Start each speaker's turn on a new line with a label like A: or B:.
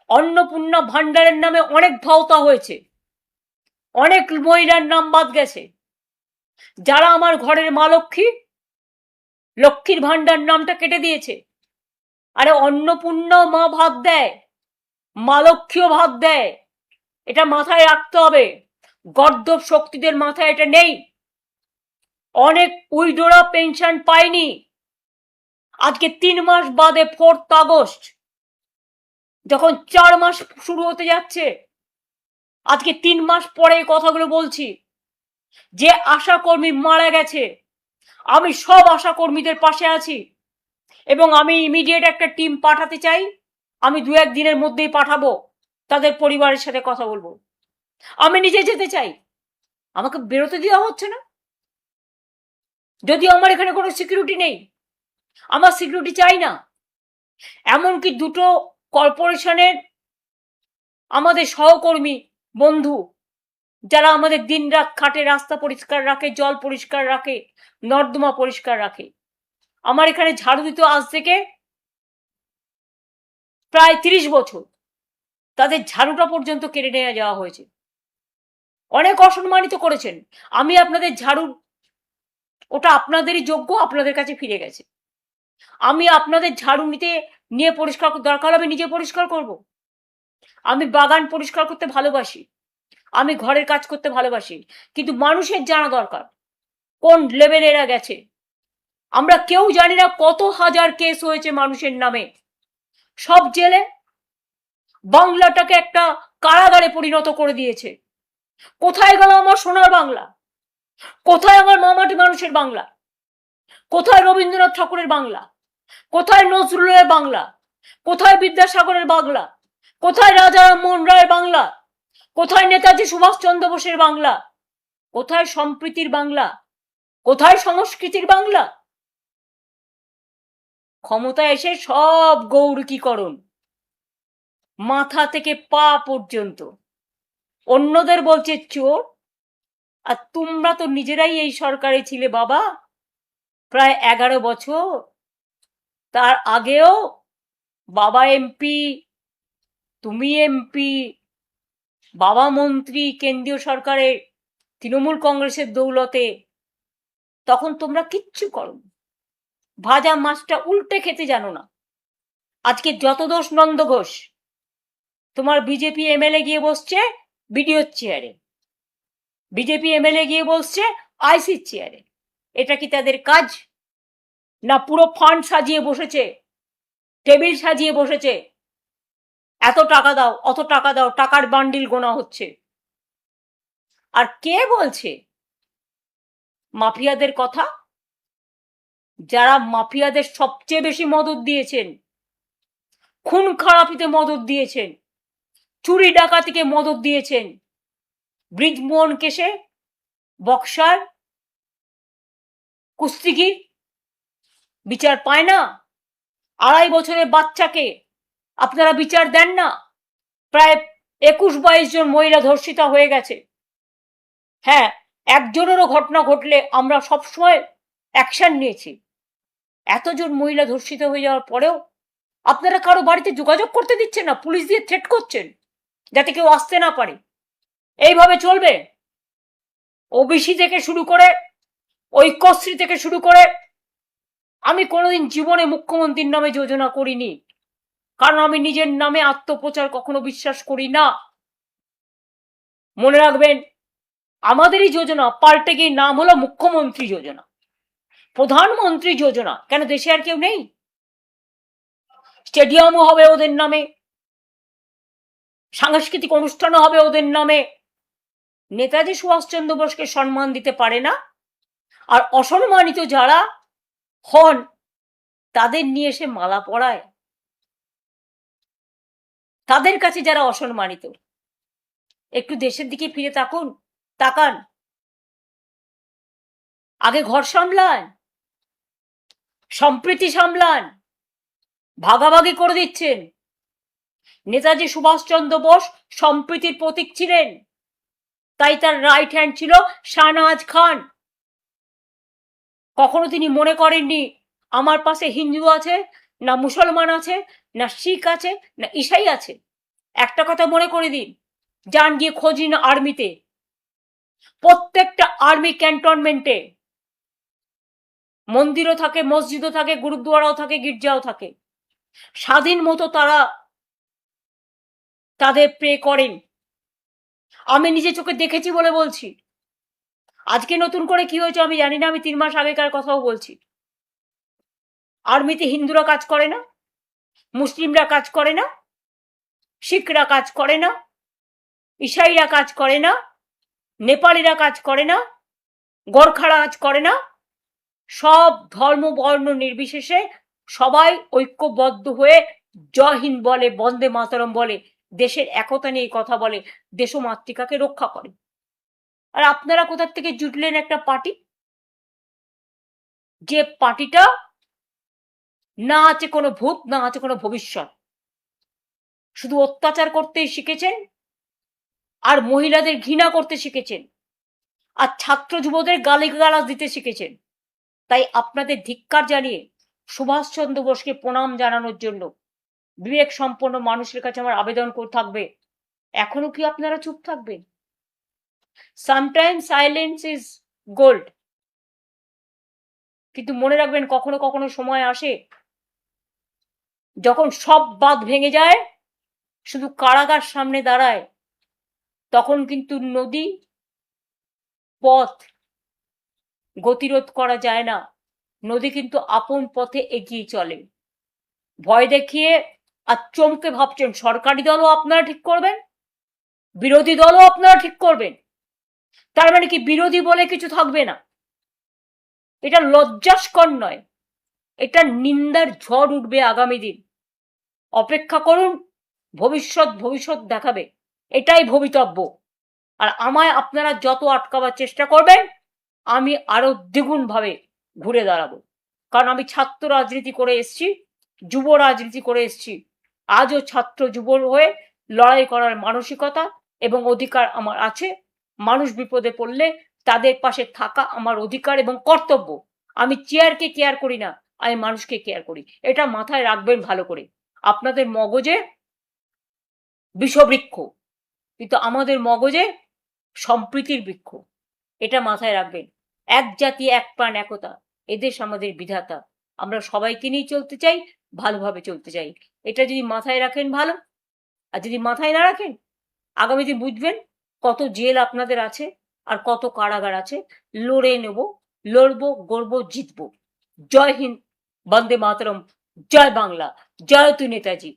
A: অন্নপূর্ণা ভান্ডারের নামে অনেক ভাওতা হয়েছে, অনেক মহিলার নাম বাদ গেছে। যারা আমার ঘরের মা লক্ষ্মী, লক্ষ্মীর ভান্ডার নামটা কেটে দিয়েছে। আরে অন্নপূর্ণা মা ভাত দেয়, মা লক্ষ্মীও ভাত দেয়, এটা মাথায় রাখতে হবে। গর্দভ শক্তিদের মাথায় এটা নেই। অনেক উইডোরা পেনশন পায়নি। আজকে 3 মাস বাদে 4 আগস্ট, যখন 4 মাস শুরু হতে যাচ্ছে, আজকে 3 মাস পরে কথাগুলো বলছি। যে আশাকর্মী মারা গেছে, আমি সব আশাকর্মীদের পাশে আছি এবং আমি ইমিডিয়েট একটা টিম পাঠাতে চাই। আমি 2-1 দিনের মধ্যেই পাঠাবো, তাদের পরিবারের সাথে কথা বলবো। আমি নিজে যেতে চাই, আমাকে বেরোতে দেওয়া হচ্ছে না। যদিও আমার এখানে কোনো সিকিউরিটি নেই, আমার সিকিউরিটি চাই না। এমনকি 2টো কর্পোরেশনের আমাদের সহকর্মী বন্ধু, যারা আমাদের দিনরাত খাটে, রাস্তা পরিষ্কার রাখে, জল পরিষ্কার রাখে, নর্দমা পরিষ্কার রাখে, আমার এখানে ঝাড়ু দিতে আজ থেকে প্রায় 30 বছর, তাদের ঝাড়ুটা পর্যন্ত কেড়ে নিয়ে যাওয়া হয়েছে। অনেক অসম্মানিত করেছেন। আমি আপনাদের ঝাড়ু, ওটা আপনাদেরই যোগ্য, আপনাদের কাছে ফিরে গেছে। আমি আপনাদের ঝাড়ু নিয়ে পরিষ্কার, দরকার আমি নিজে পরিষ্কার করব। আমি বাগান পরিষ্কার করতে ভালোবাসি, আমি ঘরের কাজ করতে ভালোবাসি, কিন্তু মানুষের জানা দরকার কোন লেভেলে এরা গেছে। আমরা কেউ জানি না কত হাজার কেস হয়েছে মানুষের নামে, সব জেলে। বাংলাটাকে একটা কারাগারে পরিণত করে দিয়েছে। কোথায় গেল আমার সোনার বাংলা? কোথায় আমার মামাটি মানুষের বাংলা? কোথায় রবীন্দ্রনাথ ঠাকুরের বাংলা? কোথায় নজরুলের বাংলা? কোথায় বিদ্যাসাগরের বাংলা? কোথায় রাজা রামমোহন রায়ের বাংলা? কোথায় নেতাজি সুভাষচন্দ্র বোসের বাংলা? কোথায় সম্প্রীতির বাংলা? কোথায় সংস্কৃতির বাংলা? ক্ষমতায় এসে সব গৌরকীকরণ, মাথা থেকে পা পর্যন্ত। অন্যদের বলছে চোর, আর তোমরা তো নিজেরাই এই সরকারে ছিলে বাবা প্রায় 11 বছর। তার আগেও বাবা এমপি, তুমি এমপি, বাবা মন্ত্রী কেন্দ্রীয় সরকারে তৃণমূল কংগ্রেসের দৌলতে। তখন তোমরা কিচ্ছু করো, ভাজা মাছটা উল্টে খেতে জানো না। আজকে যত দোষ নন্দ ঘোষ, তোমার বিজেপি এমএলএ গিয়ে বসছে বিডিওর চেয়ারে, বিজেপি এমএলএ গিয়ে বসছে আইসির চেয়ারে। এটা কি তাদের কাজ? না পুরো ফান্ড সাজিয়ে বসেছে, টেবিল সাজিয়ে বসেছে, এত টাকা দাও, অত টাকা দাও, টাকার বান্ডিল গোনা হচ্ছে। আর কে বলছে মাফিয়াদের কথা? যারা মাফিয়াদের সবচেয়ে বেশি মদত দিয়েছেন, খুন খারাপিতে মদত দিয়েছেন, চুরি ডাকাতিকে মদত দিয়েছেন, ব্রিজমোহন কেসে বক্সার, কুস্তিগির বিচার পায় না। 2.5 বছরের বাচ্চাকে আপনারা বিচার দেন না। প্রায় 21-22 জন মহিলা ধর্ষিতা হয়ে গেছে। হ্যাঁ, একজনেরও ঘটনা ঘটলে আমরা সবসময় অ্যাকশন নিয়েছি। এতজন মহিলা ধর্ষিত হয়ে যাওয়ার পরেও আপনারা কারো বাড়িতে যোগাযোগ করতে দিচ্ছেন না, পুলিশ দিয়ে থ্রেট করছেন যাতে কেউ আসতে না পারে। এইভাবে চলবে? ওবিসি থেকে শুরু করে, ঐক্যশ্রী থেকে শুরু করে, আমি কোনোদিন জীবনে মুখ্যমন্ত্রীর নামে যোজনা করিনি, কারণ আমি নিজের নামে আত্মপ্রচার কখনো বিশ্বাস করি না। মনে রাখবেন, আমাদেরই যোজনা পাল্টে গিয়ে নাম হলো মুখ্যমন্ত্রী যোজনা, প্রধানমন্ত্রী যোজনা। কেন দেশে আর কেউ নেই? স্টেডিয়ামও হবে ওদের নামে, সাংস্কৃতিক অনুষ্ঠানও হবে ওদের নামে। নেতাজি সুভাষচন্দ্র বোসকে সম্মান দিতে পারে না, আর অসম্মানিত যারা হন তাদের নিয়ে এসে মালা পরায়। তাদের কাছে যারা অসম্মানিত, একটু দেশের দিকে ফিরে তাকান। আগে ঘর সামলান, সম্প্রীতি সামলান। ভাগাভাগি করে দিচ্ছেন। নেতাজি সুভাষচন্দ্র বোস সম্প্রীতির প্রতীক ছিলেন, তাই তার রাইট হ্যান্ড ছিল শাহনওয়াজ খান। কখনো তিনি মনে করেননি আমার পাশে হিন্দু আছে, না মুসলমান আছে, না শিখ আছে, না ঈসাই আছে। একটা কথা মনে করে দিন, যান গিয়ে খোঁজ নিন আর্মিতে, প্রত্যেকটা আর্মি ক্যান্টনমেন্টে মন্দিরও থাকে, মসজিদও থাকে, গুরুদ্বারাও থাকে, গির্জাও থাকে। স্বাধীন মতো তারা তাদের প্রে করেন। আমি নিজে চোখে দেখেছি বলে বলছি। আজকে নতুন করে কি হয়েছে আমি জানি না, আমি 3 মাস আগেকার কথাও বলছি। আর্মিতে হিন্দুরা কাজ করে না, মুসলিমরা কাজ করে না, শিখরা কাজ করে না, ইসাইরা কাজ করে না, নেপালিরা কাজ করে না, গোর্খারা কাজ করে না। সব ধর্ম বর্ণ নির্বিশেষে সবাই ঐক্যবদ্ধ হয়ে জয় হিন্দ বলে, বন্দে মাতরম বলে, দেশের একতা নিয়ে কথা বলে, দেশ ও মাতৃকাকে রক্ষা করে। আর আপনারা কোথা থেকে জুটলেন একটা পার্টি, যে পার্টিটা না আছে কোনো ভূত, না আছে কোনো ভবিষ্যৎ, শুধু অত্যাচার করতেই শিখেছেন, আর মহিলাদের ঘৃণা করতে শিখেছেন, আর ছাত্র যুবদের গালিগালাজ দিতে শিখেছেন। তাই আপনাদের ধিক্কার জানিয়ে সুভাষচন্দ্র বোসকে প্রণাম জানানোর জন্য বিবেক সম্পন্ন মানুষের কাছে আমার আবেদন করে থাকবে, এখনো কি আপনারা চুপ থাকবেন? Sometimes silence is gold. কিন্তু মনে রাখবেন, কখনো কখনো সময় আসে যখন সব বাঁধ ভেঙে যায়, শুধু কারাগার সামনে দাঁড়ায়, তখন কিন্তু নদী পথ গতিরোধ করা যায় না। নদী কিন্তু আপন পথে এগিয়ে চলে। ভয় দেখিয়ে আর চমকে ভাবছেন সরকারি দলও আপনারা ঠিক করবেন, বিরোধী দলও আপনারা ঠিক করবেন, তার মানে কি বিরোধী বলে কিছু থাকবে না? এটা লজ্জাস্কর নয়, এটা নিন্দার ঝড় উঠবে আগামী দিন। অপেক্ষা করুন, ভবিষ্যৎ দেখাবে, এটাই ভবিতব্য। আর আমায় আপনারা যত আটকাবার চেষ্টা করবেন, আমি আরো দ্বিগুণ ভাবে ঘুরে দাঁড়াবো। কারণ আমি ছাত্র রাজনীতি করে এসছি, যুব রাজনীতি করে এসছি। আজও ছাত্র যুবর হয়ে লড়াই করার মানসিকতা এবং অধিকার আমার আছে। মানুষ বিপদে পড়লে তাদের পাশে থাকা আমার অধিকার এবং কর্তব্য। আমি চেয়ারকে কেয়ার করি না, আমি মানুষকে কেয়ার করি। এটা মাথায় রাখবেন ভালো করে। আপনাদের মগজে বিষবৃক্ষ, কিন্তু আমাদের মগজে সম্প্রীতির বৃক্ষ। এটা মাথায় রাখবেন। এক জাতি, এক প্রাণ, একতা, এদেশ আমাদের বিধাতা। আমরা সবাইকে নিয়ে চলতে চাই, ভালোভাবে চলতে চাই। এটা যদি মাথায় রাখেন ভালো, আর যদি মাথায় না রাখেন, আগামী দিন বুঝবেন কত জেল আপনাদের আছে আর কত কারাগার আছে। লড়ে নেব, লড়বো, গড়বো, জিতবো। জয় হিন্দ, বন্দে মাতরম, জয় বাংলা, জয় তু নেতাজি।